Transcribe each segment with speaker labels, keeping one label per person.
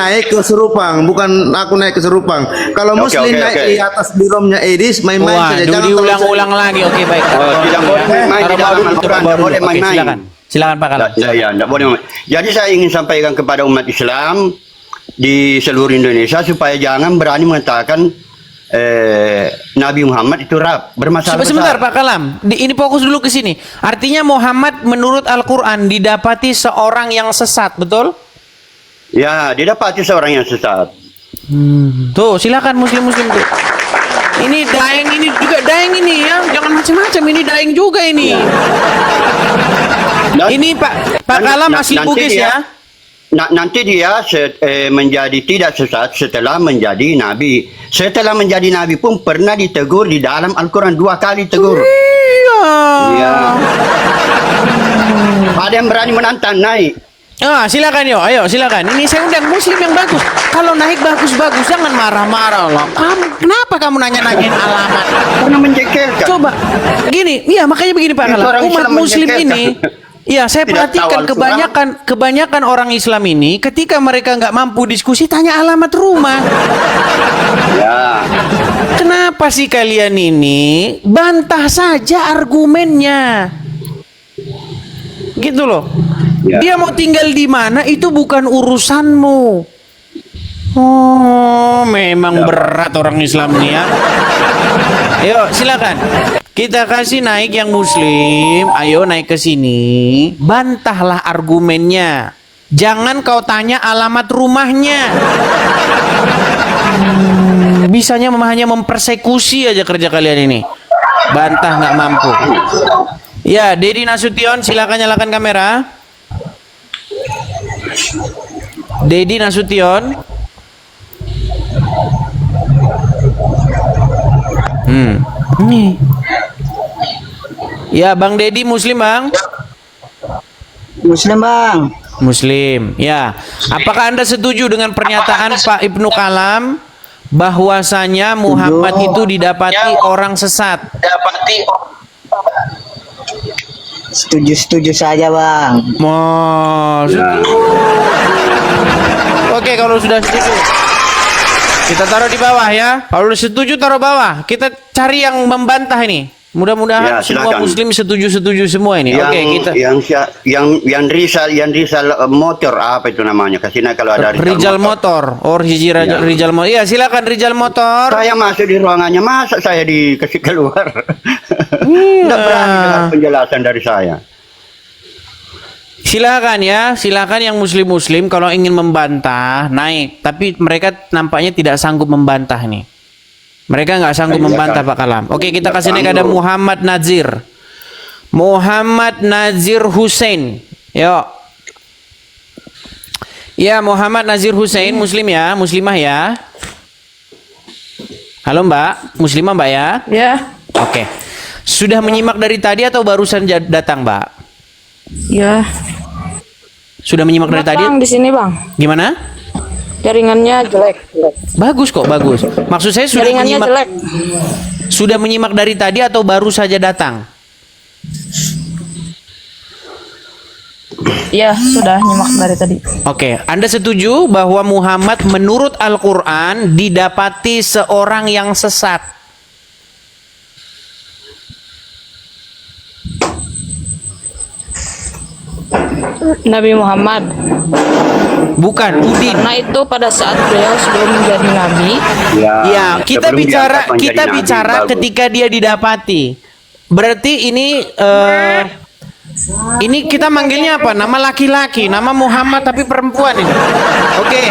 Speaker 1: naik ke Serupang, bukan aku naik ke Serupang. Kalau Muslim naik di atas biromnya Edis, main-main saja. Jangan
Speaker 2: diulang-ulang lagi. Oke, baik.
Speaker 1: Tidak boleh main-main di dalam Al-Quran, tidak boleh main-main.
Speaker 2: Silakan Pak Kalam.
Speaker 1: Ya, tidak boleh. Jadi saya ingin sampaikan kepada umat Islam di seluruh Indonesia supaya jangan berani mengatakan Nabi Muhammad itu bermasalah.
Speaker 2: Sebentar Pak Kalam, ini fokus dulu ke sini. Artinya Muhammad menurut Al-Quran didapati seorang yang sesat, betul?
Speaker 1: Ya, didapati seorang yang sesat.
Speaker 2: Tuh, silakan muslim-muslim tuh. Ini daeng ini juga daeng ini ya, jangan macam-macam, ini daeng juga ini. Ini Pak Kalam asli Bugis ya.
Speaker 1: Nanti dia menjadi tidak sesat setelah menjadi nabi. Setelah menjadi nabi pun pernah ditegur di dalam Al-Quran 2 kali tegur. Iya. Ada yang berani menantang naik.
Speaker 2: Silakan yo, ayo silakan. Ini saya undang muslim yang bagus. Kalau naik bagus-bagus jangan marah-marah loh. Kenapa kamu nanya-nanyain alamat?
Speaker 1: Karena menjengkelkan.
Speaker 2: Coba gini, iya makanya begini Pak Kalam. Umat muslim ini ya, saya perhatikan kebanyakan orang Islam ini ketika mereka nggak mampu diskusi tanya alamat rumah.
Speaker 1: Ya.
Speaker 2: Kenapa sih kalian ini bantah saja argumennya? Gitu loh. Ya. Dia mau tinggal di mana itu bukan urusanmu. Oh, memang berat orang Islam nih ya. Yuk, silakan. Kita kasih naik yang muslim. Ayo naik ke sini. Bantahlah argumennya. Jangan kau tanya alamat rumahnya. Bisanya hanya mempersekusi aja kerja kalian ini. Bantah nggak mampu. Ya, Dedi Nasution, silakan nyalakan kamera. Dedi Nasution. Nih. Ya, Bang Dedi muslim, Bang?
Speaker 3: Muslim, Bang.
Speaker 2: Muslim. Ya. Apakah Anda setuju dengan pernyataan Pak Ibnu Kalam bahwasanya Muhammad itu didapati orang sesat?
Speaker 3: Setuju saja, Bang.
Speaker 2: Oke, kalau sudah setuju kita taruh di bawah ya. Kalau setuju taruh bawah. Kita cari yang membantah ini. Mudah-mudahan semua muslim setuju semua ini. Oke, kita
Speaker 1: yang Rizal motor apa itu namanya? Kasihnya kalau ada
Speaker 2: Rizal motor. Rizal motor. Iya, silakan Rizal motor.
Speaker 1: Saya masuk di ruangannya, masa saya dikasih keluar? Tidak berani dengar penjelasan dari saya.
Speaker 2: Silakan ya, silakan yang muslim kalau ingin membantah naik, tapi mereka nampaknya tidak sanggup membantah nih. Mereka nggak sanggup membantah Pak Kalam. Oke, kita kasih naik ada Muhammad Nazir Hussein. Yuk. Ya, Muhammad Nazir Hussein, muslim ya, muslimah ya. Halo Mbak, muslimah Mbak ya?
Speaker 4: Ya.
Speaker 2: Oke. Sudah menyimak dari tadi atau barusan datang Mbak?
Speaker 4: Ya.
Speaker 2: Sudah menyimak dari tadi?
Speaker 4: Bang, di sini Bang.
Speaker 2: Gimana?
Speaker 4: Jaringannya jelek.
Speaker 2: Bagus kok, bagus. Maksud saya sudah
Speaker 4: jaringannya
Speaker 2: menyimak,
Speaker 4: jelek.
Speaker 2: Sudah menyimak dari tadi atau baru saja datang?
Speaker 4: Iya, sudah nyimak dari tadi.
Speaker 2: Oke, Anda setuju bahwa Muhammad menurut Al-Quran didapati seorang yang sesat?
Speaker 4: Nabi Muhammad.
Speaker 2: Bukan, Udin.
Speaker 4: Karena itu pada saat beliau sebelum menjadi nabi.
Speaker 2: Ya, kita bicara ketika dia didapati. Berarti ini kita manggilnya apa? Nama laki-laki, nama Muhammad tapi perempuan ini. Oke.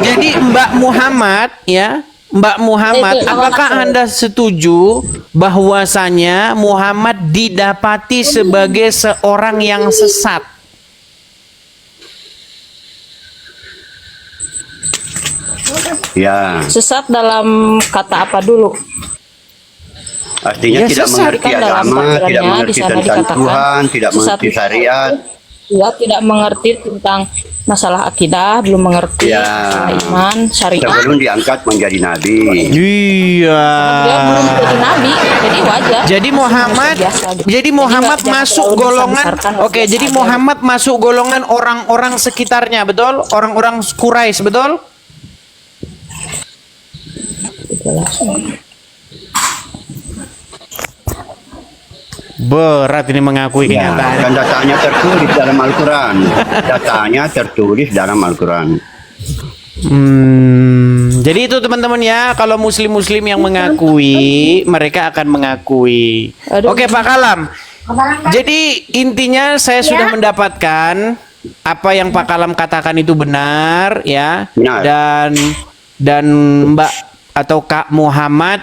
Speaker 2: Jadi Mbak Muhammad ya, Mbak Muhammad, apakah Anda setuju bahwasanya Muhammad didapati sebagai seorang yang sesat?
Speaker 1: Ya.
Speaker 4: Sesat dalam kata apa dulu?
Speaker 1: Artinya
Speaker 2: Ya,
Speaker 1: tidak
Speaker 2: sesat
Speaker 1: mengerti
Speaker 4: kan dalam
Speaker 1: agama, tidak
Speaker 4: aturannya
Speaker 1: mengerti
Speaker 4: di sana
Speaker 1: tentang
Speaker 4: dikatakan
Speaker 1: Tuhan, tidak
Speaker 4: sesat
Speaker 1: mengerti syariat.
Speaker 4: dia tidak mengerti tentang masalah akidah, belum mengerti
Speaker 1: Ya.
Speaker 4: masalah iman, syariat.
Speaker 1: Sebelum diangkat menjadi nabi.
Speaker 2: Iya.
Speaker 4: Dia belum jadi nabi, jadi wajar.
Speaker 2: Jadi Muhammad,
Speaker 4: Biasa gitu.
Speaker 2: jadi Muhammad
Speaker 4: Jadi nggak-
Speaker 2: masuk
Speaker 4: jangan terlalu
Speaker 2: golongan.
Speaker 4: dibesarkan,
Speaker 2: Oke,
Speaker 4: biasa
Speaker 2: jadi
Speaker 4: aja.
Speaker 2: Muhammad masuk golongan orang-orang sekitarnya, betul? Orang-orang Quraisy, betul? Berat ini mengakui
Speaker 1: Ya,
Speaker 2: kenyataan.
Speaker 1: kan datanya tertulis dalam Al-Quran. Datanya tertulis dalam Al-Quran.
Speaker 2: Jadi itu teman-teman ya, kalau muslim-muslim yang mengakui, mereka akan mengakui.
Speaker 4: Aduh.
Speaker 2: Oke Pak Kalam. Jadi intinya saya sudah mendapatkan apa yang Pak Kalam katakan itu benar ya.
Speaker 1: Benar.
Speaker 2: Dan Mbak atau Kak Muhammad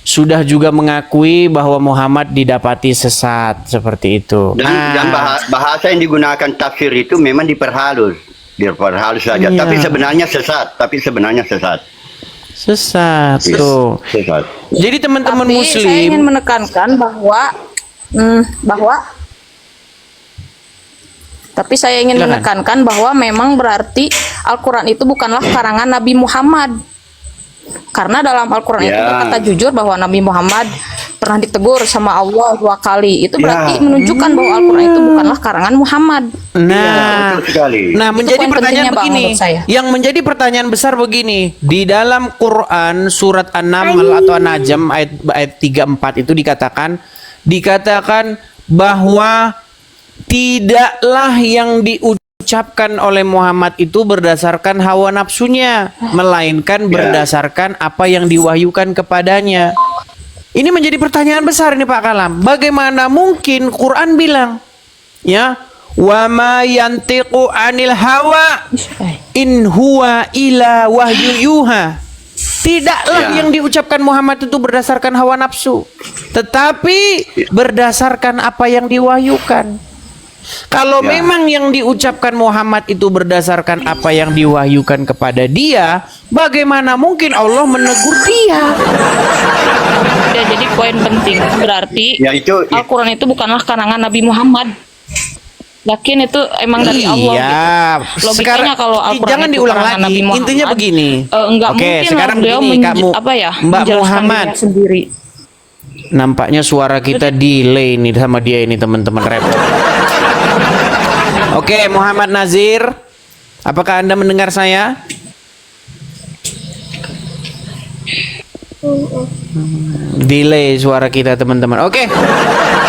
Speaker 2: sudah juga mengakui bahwa Muhammad didapati sesat seperti itu.
Speaker 1: Dan bahasa yang digunakan tafsir itu memang diperhalus saja.
Speaker 2: Iya.
Speaker 1: Tapi sebenarnya sesat.
Speaker 2: Sesat
Speaker 1: Yes,
Speaker 2: tuh.
Speaker 1: sesat.
Speaker 2: Jadi teman-teman
Speaker 4: Tapi saya ingin
Speaker 2: muslim,
Speaker 4: menekankan tapi saya ingin
Speaker 2: Silakan.
Speaker 4: menekankan bahwa memang berarti Al-Quran itu bukanlah karangan Nabi Muhammad. Karena dalam Al-Quran itu
Speaker 1: Ya.
Speaker 4: berkata jujur bahwa Nabi Muhammad pernah ditegur sama Allah 2 kali. Itu berarti
Speaker 1: Ya.
Speaker 4: menunjukkan bahwa Al-Quran itu bukanlah karangan Muhammad.
Speaker 2: nah,
Speaker 1: betul sekali.
Speaker 2: nah
Speaker 4: Itu
Speaker 2: menjadi
Speaker 4: poin
Speaker 2: pertanyaan
Speaker 4: pentingnya, Bang,
Speaker 2: begini,
Speaker 4: menurut saya.
Speaker 2: yang menjadi pertanyaan besar begini, di dalam Quran surat An-Naml atau An-Najm ayat 3-4 itu dikatakan bahwa tidaklah yang diucapkan oleh Muhammad itu berdasarkan hawa nafsunya, melainkan berdasarkan apa yang diwahyukan kepadanya. Ini menjadi pertanyaan besar ini Pak Kalam. Bagaimana mungkin Quran bilang, ya, wa ma yantiqu anil hawa in huwa ila wahyu yuha. Tidaklah
Speaker 1: Ya.
Speaker 2: yang diucapkan Muhammad itu berdasarkan hawa nafsu, tetapi berdasarkan apa yang diwahyukan. Kalau
Speaker 1: Ya.
Speaker 2: memang yang diucapkan Muhammad itu berdasarkan apa yang diwahyukan kepada dia, bagaimana mungkin Allah menegur dia?
Speaker 4: Ya, jadi poin penting berarti
Speaker 1: Ya, itu-
Speaker 4: Al-Quran itu bukanlah karangan Nabi Muhammad. Yakin itu emang dari Allah.
Speaker 2: Iya.
Speaker 4: Gitu. Logikanya kalau Al-Quran
Speaker 2: jangan
Speaker 4: itu
Speaker 2: diulang
Speaker 4: karangan
Speaker 2: lagi.
Speaker 4: Nabi Muhammad,
Speaker 2: Intinya begini.
Speaker 4: Enggak
Speaker 2: Oke,
Speaker 4: mungkin
Speaker 2: sekarang
Speaker 4: beliau
Speaker 2: begini, kamu, Mbak
Speaker 4: menjelaskan
Speaker 2: Muhammad.
Speaker 4: dirinya sendiri.
Speaker 2: Nampaknya suara kita delay nih sama dia ini teman-teman repot. Oke, Muhammad Nazir, apakah Anda mendengar saya? Delay suara kita teman-teman. Oke,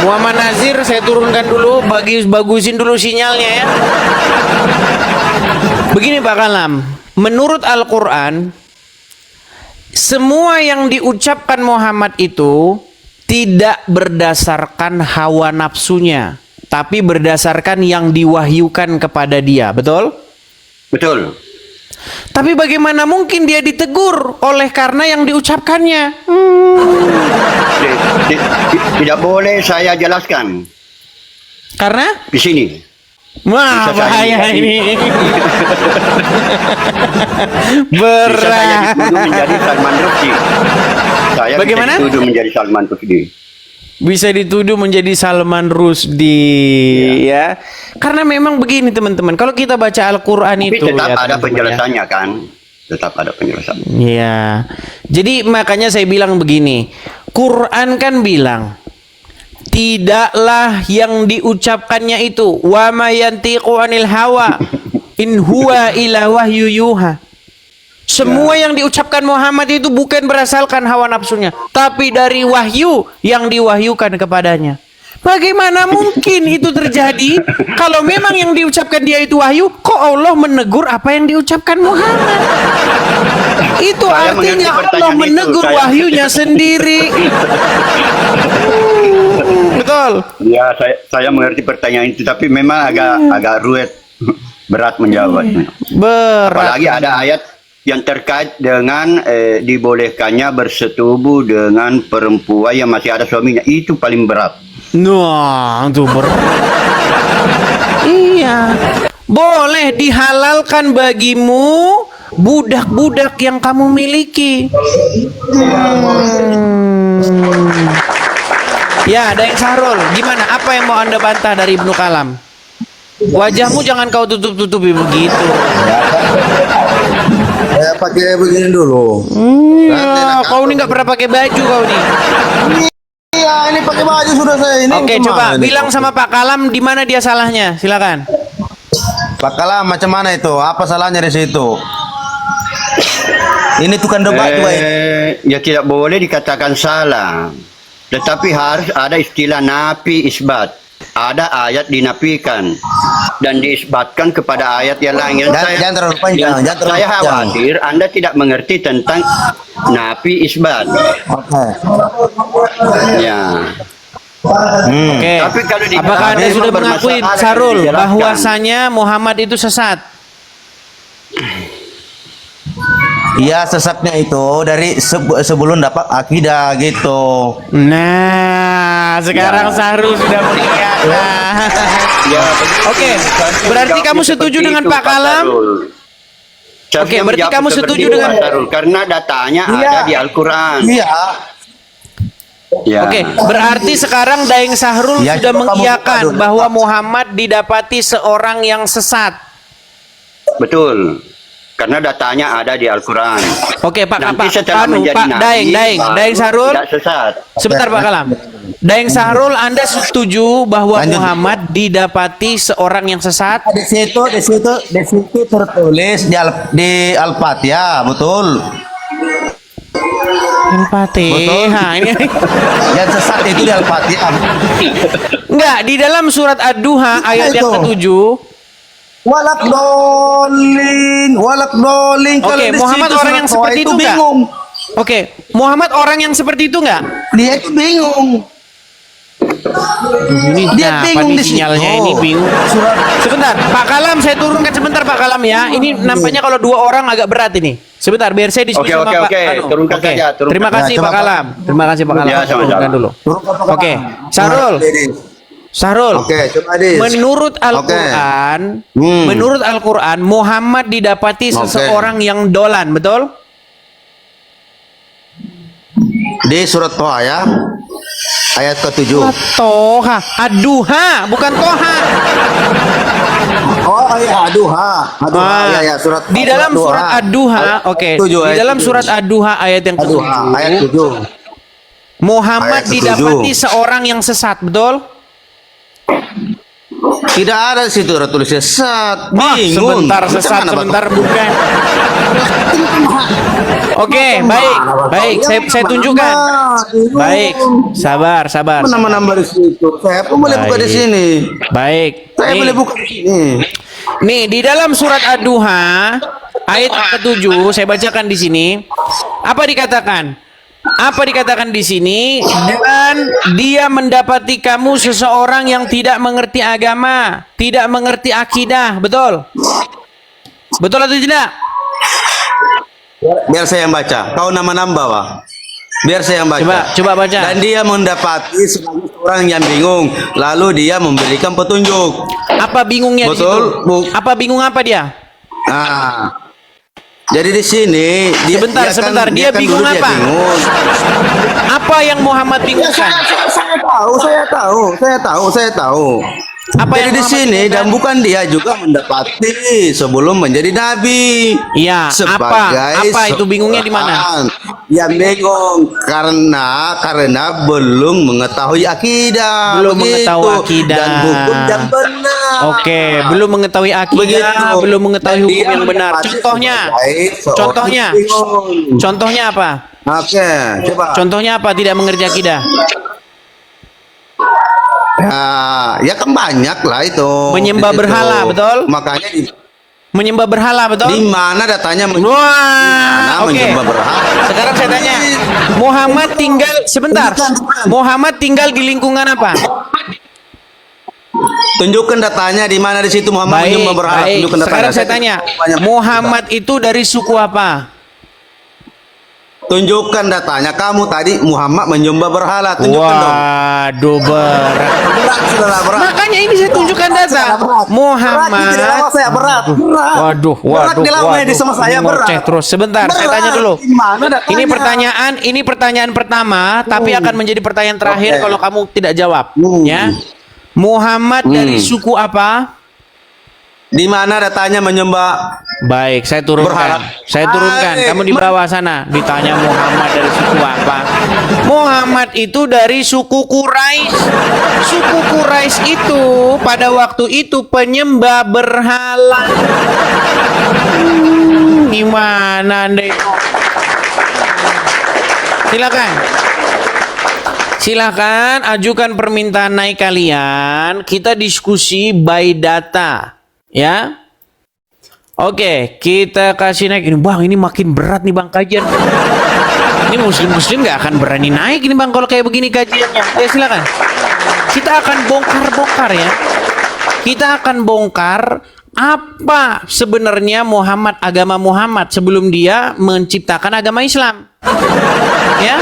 Speaker 2: Muhammad Nazir, saya turunkan dulu, bagusin dulu sinyalnya ya. Begini Pak Kalam, menurut Al-Quran, semua yang diucapkan Muhammad itu tidak berdasarkan hawa nafsunya, tapi berdasarkan yang diwahyukan kepada dia, betul?
Speaker 1: Betul.
Speaker 2: Tapi bagaimana mungkin dia ditegur oleh karena yang diucapkannya?
Speaker 1: Tidak boleh saya jelaskan
Speaker 2: Karena?
Speaker 1: di sini.
Speaker 2: Wah,
Speaker 1: Bisa saya
Speaker 2: bahaya
Speaker 1: jelasin.
Speaker 2: ini.
Speaker 1: Bisa saya
Speaker 2: Berat.
Speaker 1: dituduh menjadi Salman Rushdie. Saya
Speaker 2: Bagaimana?
Speaker 1: bisa dituduh menjadi Salman Rushdie.
Speaker 2: Bisa dituduh menjadi Salman Rushdie ya. Karena memang begini teman-teman, kalau kita baca Al-Qur'an
Speaker 1: Tapi
Speaker 2: itu
Speaker 1: tetap
Speaker 2: ya,
Speaker 1: ada
Speaker 2: teman-teman, ya.
Speaker 1: penjelasannya kan. Tetap ada penjelasan.
Speaker 2: Iya. Jadi makanya saya bilang begini, Quran kan bilang tidaklah yang diucapkannya itu wa ma yantiqu anil hawa in huwa ila wahyu yuha. Semua yang diucapkan Muhammad itu bukan berasalkan hawa nafsunya, tapi dari wahyu yang diwahyukan kepadanya. Bagaimana mungkin itu terjadi kalau memang yang diucapkan dia itu wahyu, kok Allah menegur apa yang diucapkan Muhammad? Itu
Speaker 1: Saya mengerti
Speaker 2: artinya Allah
Speaker 1: pertanyaan itu.
Speaker 2: menegur
Speaker 1: Saya-
Speaker 2: wahyunya sendiri. Betul.
Speaker 1: Ya, saya mengerti pertanyaan itu, tapi memang agak ruwet, berat menjawabnya.
Speaker 2: Berat.
Speaker 1: Apalagi ada ayat yang terkait dengan dibolehkannya bersetubuh dengan perempuan yang masih ada suaminya. Itu paling berat.
Speaker 2: Nah, itu berat. Iya. Boleh dihalalkan bagimu budak-budak yang kamu miliki. Ya, ada yang Sahrul. Gimana? Apa yang mau Anda bantah dari Ibnu Kalam? Wajahmu jangan kau tutup-tutupi begitu.
Speaker 5: Saya pakai begini dulu.
Speaker 2: Kau ini nggak pernah pakai baju kau nih.
Speaker 5: Iya, ini pakai baju sudah saya ini.
Speaker 2: Oke,
Speaker 5: kemana
Speaker 2: coba
Speaker 5: ini?
Speaker 2: bilang sama Pak Kalam di mana dia salahnya. Silakan.
Speaker 5: Pak Kalam macam mana itu? Apa salahnya di situ? Ini tukang debat juga ini.
Speaker 1: Ya tidak boleh dikatakan salah. Tetapi harus ada istilah nafi isbat. Ada ayat dinafikan dan diisbatkan kepada ayat yang lain.
Speaker 5: Jangan terlalu panjang, jangan terlalu
Speaker 1: Saya
Speaker 5: panjang.
Speaker 1: khawatir Anda tidak mengerti tentang nafi isbat.
Speaker 5: Oke.
Speaker 1: Ya.
Speaker 2: Oke.
Speaker 1: Tapi kalau di-
Speaker 2: Apakah Anda
Speaker 1: memang
Speaker 2: sudah mengakui
Speaker 1: bermasalah,
Speaker 2: Sarul
Speaker 1: dijelaskan.
Speaker 2: bahwasanya Muhammad itu sesat?
Speaker 5: Iya, sesatnya itu dari sebelum dapat akidah gitu.
Speaker 2: Nah, sekarang Sarul sudah mengiyakan.
Speaker 1: Ya,
Speaker 2: Oke, berarti kamu setuju
Speaker 1: seperti
Speaker 2: dengan
Speaker 1: itu,
Speaker 2: Pak Kalam?
Speaker 1: Sarul. Saya
Speaker 2: Oke, berarti
Speaker 1: menjawab
Speaker 2: kamu
Speaker 1: seperti
Speaker 2: setuju
Speaker 1: itu,
Speaker 2: dengan
Speaker 1: Pak Sarul, karena datanya
Speaker 5: Iya.
Speaker 1: ada di Al-Quran.
Speaker 5: Iya.
Speaker 1: Ya.
Speaker 2: Oke, berarti sekarang Daeng Sahrul
Speaker 5: Ya,
Speaker 2: sudah
Speaker 5: coba kamu
Speaker 2: mengiyakan
Speaker 5: buka dulu.
Speaker 2: bahwa Muhammad didapati seorang yang sesat.
Speaker 1: Betul. Karena datanya ada di Al-Quran.
Speaker 2: Oke, Pak
Speaker 1: Nanti
Speaker 2: Pak
Speaker 1: setelah
Speaker 2: Anu,
Speaker 1: menjadi
Speaker 2: Pak
Speaker 1: nabi,
Speaker 2: Daeng
Speaker 1: baru
Speaker 2: Sahrul.
Speaker 1: tidak sesat.
Speaker 2: Sebentar Pak Kalam. Daeng Sahrul, Anda setuju bahwa
Speaker 5: Lanjut.
Speaker 2: Muhammad didapati seorang yang sesat?
Speaker 5: Di situ tertulis di Al-Fatihah, betul.
Speaker 2: Al-Fatihah. Ini
Speaker 5: Yang sesat itu di Al-Fatihah.
Speaker 2: enggak di dalam surat Ad-Duha ayat yang
Speaker 5: Itu.
Speaker 2: ke-7.
Speaker 5: Walak dolin. Kalau
Speaker 2: Oke,
Speaker 5: di
Speaker 2: Muhammad
Speaker 5: situ
Speaker 2: orang yang
Speaker 5: surat Toha
Speaker 2: seperti itu enggak?
Speaker 5: bingung.
Speaker 2: Oke, Muhammad orang yang seperti itu enggak?
Speaker 5: Dia itu bingung.
Speaker 2: Ini
Speaker 5: Dia
Speaker 2: apa
Speaker 5: bingung
Speaker 2: nih
Speaker 5: di situ.
Speaker 2: sinyalnya ini bingung. Sebentar, Pak Kalam saya turunkan sebentar Pak Kalam ya. Ini nampaknya kalau dua orang agak berat ini. Sebentar, biar saya diskusi
Speaker 1: Oke,
Speaker 2: sama
Speaker 1: oke,
Speaker 2: Pak.
Speaker 1: oke. Turunkan
Speaker 2: Oke.
Speaker 1: saja, turunkan.
Speaker 2: Terima kasih
Speaker 5: Ya, coba,
Speaker 2: Pak
Speaker 5: Pak.
Speaker 2: Kalam. Terima kasih Pak Kalam.
Speaker 1: Ya,
Speaker 2: Saya
Speaker 1: sama-sama.
Speaker 2: turunkan dulu.
Speaker 5: Turunkan, Pak
Speaker 2: Oke,
Speaker 5: Kalam.
Speaker 2: Sarul. Sarul.
Speaker 5: Oke, coba Adis.
Speaker 2: Menurut Al-Qur'an, menurut Al-Qur'an Muhammad didapati
Speaker 5: Oke.
Speaker 2: seseorang yang dolan, betul?
Speaker 5: Di surat Toha ya. Ayat ke-7.
Speaker 2: Toha, Ad-Duha, bukan Toha.
Speaker 5: Oh iya, Ad-Duha.
Speaker 2: Ah,
Speaker 5: Ya, surat
Speaker 2: di dalam
Speaker 5: Ad-Duha.
Speaker 2: surat Ad-Duha, oke.
Speaker 5: Tujuh,
Speaker 2: Di
Speaker 5: ayat
Speaker 2: dalam
Speaker 5: tujuh.
Speaker 2: surat Ad-Duha ayat yang
Speaker 5: Ad-Duha, ayat
Speaker 2: ke-7,
Speaker 5: 7.
Speaker 2: Muhammad
Speaker 5: Ayat ke-7.
Speaker 2: didapati seorang yang sesat, betul?
Speaker 5: Tidak ada di situ ada tulisnya sesat.
Speaker 2: Wah,
Speaker 5: Bingung.
Speaker 2: sebentar
Speaker 5: Macam
Speaker 2: sesat,
Speaker 5: mana, Pak?
Speaker 2: sebentar bukan. Oke, baik. Saya tunjukkan. Baik, sabar.
Speaker 5: Menambah di situ. Saya pun boleh buka di
Speaker 2: Baik.
Speaker 5: sini.
Speaker 2: Baik.
Speaker 5: Saya
Speaker 2: Nih,
Speaker 5: boleh buka di sini.
Speaker 2: nih di dalam surat Ad-Duha ayat ke-7 saya bacakan di sini. Apa dikatakan? Apa dikatakan di sini? Dan dia mendapati kamu seseorang yang tidak mengerti agama, tidak mengerti akidah, betul? Betul atau tidak?
Speaker 5: Biar saya yang baca. Kau nama-nambah, Pak. Biar saya yang baca.
Speaker 2: Coba baca.
Speaker 5: Dan dia mendapati seorang yang bingung, lalu dia memberikan petunjuk.
Speaker 2: Apa bingungnya di
Speaker 5: Betul,
Speaker 2: situ?
Speaker 5: Bu.
Speaker 2: Apa bingung apa dia?
Speaker 5: Nah, jadi di sini
Speaker 2: Sebentar, dia
Speaker 5: kan
Speaker 2: bingung
Speaker 5: dulu
Speaker 2: apa?
Speaker 5: bingung.
Speaker 2: Apa yang Muhammad bingungkan?
Speaker 5: Saya tahu.
Speaker 2: Apa yang
Speaker 5: Jadi di
Speaker 2: Muhammad
Speaker 5: sini
Speaker 2: bingungkan?
Speaker 5: dan bukan dia juga mendapati sebelum menjadi nabi.
Speaker 2: Iya, apa itu bingungnya di mana?
Speaker 5: seorang Yang bingung karena belum mengetahui akidah.
Speaker 2: Belum
Speaker 5: begitu.
Speaker 2: mengetahui akidah.
Speaker 5: Dan hukum yang benar.
Speaker 2: Oke, belum mengetahui akidah,
Speaker 5: Begitu.
Speaker 2: belum mengetahui
Speaker 5: Dan
Speaker 2: hukum
Speaker 5: dia
Speaker 2: yang benar.
Speaker 5: mendapati
Speaker 2: Contohnya,
Speaker 5: sebagai seorang
Speaker 2: contohnya,
Speaker 5: bingung.
Speaker 2: contohnya apa?
Speaker 5: Oke, coba.
Speaker 2: Contohnya apa? Tidak mengerti akidah.
Speaker 5: Ya kan banyak lah itu.
Speaker 2: Menyembah
Speaker 5: Di situ.
Speaker 2: berhala, betul?
Speaker 5: Makanya
Speaker 2: Menyembah berhala, betul?
Speaker 5: di mana datanya
Speaker 2: Wah, oke.
Speaker 5: menyembah berhala?
Speaker 2: Sekarang saya tanya, Muhammad tinggal sebentar. Muhammad tinggal di lingkungan apa?
Speaker 5: Tunjukkan datanya di mana di situ Muhammad
Speaker 2: Baik,
Speaker 5: menyembah berhala.
Speaker 2: baik.
Speaker 5: Tunjukkan datanya.
Speaker 2: Sekarang saya tanya,
Speaker 5: Banyak.
Speaker 2: Muhammad itu dari suku apa?
Speaker 5: Tunjukkan datanya. Kamu tadi Muhammad menyembah berhala. Tunjukkan dong.
Speaker 2: Waduh, berat.
Speaker 5: Berat, saudara, berat.
Speaker 2: Makanya ini saya tunjukkan data. Muhammad.
Speaker 5: Berat.
Speaker 2: Waduh,
Speaker 5: Berat di lawan di sama saya,
Speaker 2: Ini ngoceh
Speaker 5: berat.
Speaker 2: terus. Sebentar, saya
Speaker 5: Berat.
Speaker 2: tanya dulu.
Speaker 5: Di mana datanya?
Speaker 2: Ini pertanyaan pertama, tapi akan menjadi pertanyaan terakhir
Speaker 5: Oke.
Speaker 2: kalau kamu tidak jawab, ya. Muhammad dari suku apa?
Speaker 5: Di mana datanya menyembah?
Speaker 2: Baik, saya turunkan.
Speaker 5: Berharap.
Speaker 2: Saya turunkan.
Speaker 5: Baik.
Speaker 2: Kamu di bawah sana. Ditanya Muhammad dari suku apa? Muhammad itu dari suku Quraisy. Suku Quraisy itu pada waktu itu penyembah berhala. Gimana Anda itu? Silakan. Silakan ajukan permintaan naik kalian. Kita diskusi by data, ya. Oke, kita kasih naik ini, Bang. Ini makin berat nih Bang kajian. Ini muslim-muslim nggak akan berani naik ini Bang kalau kayak begini kajiannya. Ya silakan. Kita akan bongkar-bongkar ya. Kita akan bongkar apa sebenarnya agama Muhammad sebelum dia menciptakan agama Islam. Ya,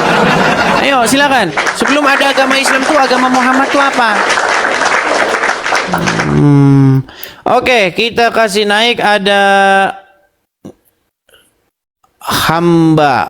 Speaker 2: ayo silakan. Sebelum ada agama Islam tuh agama Muhammad tuh apa? Oke, kita kasih naik ada hamba.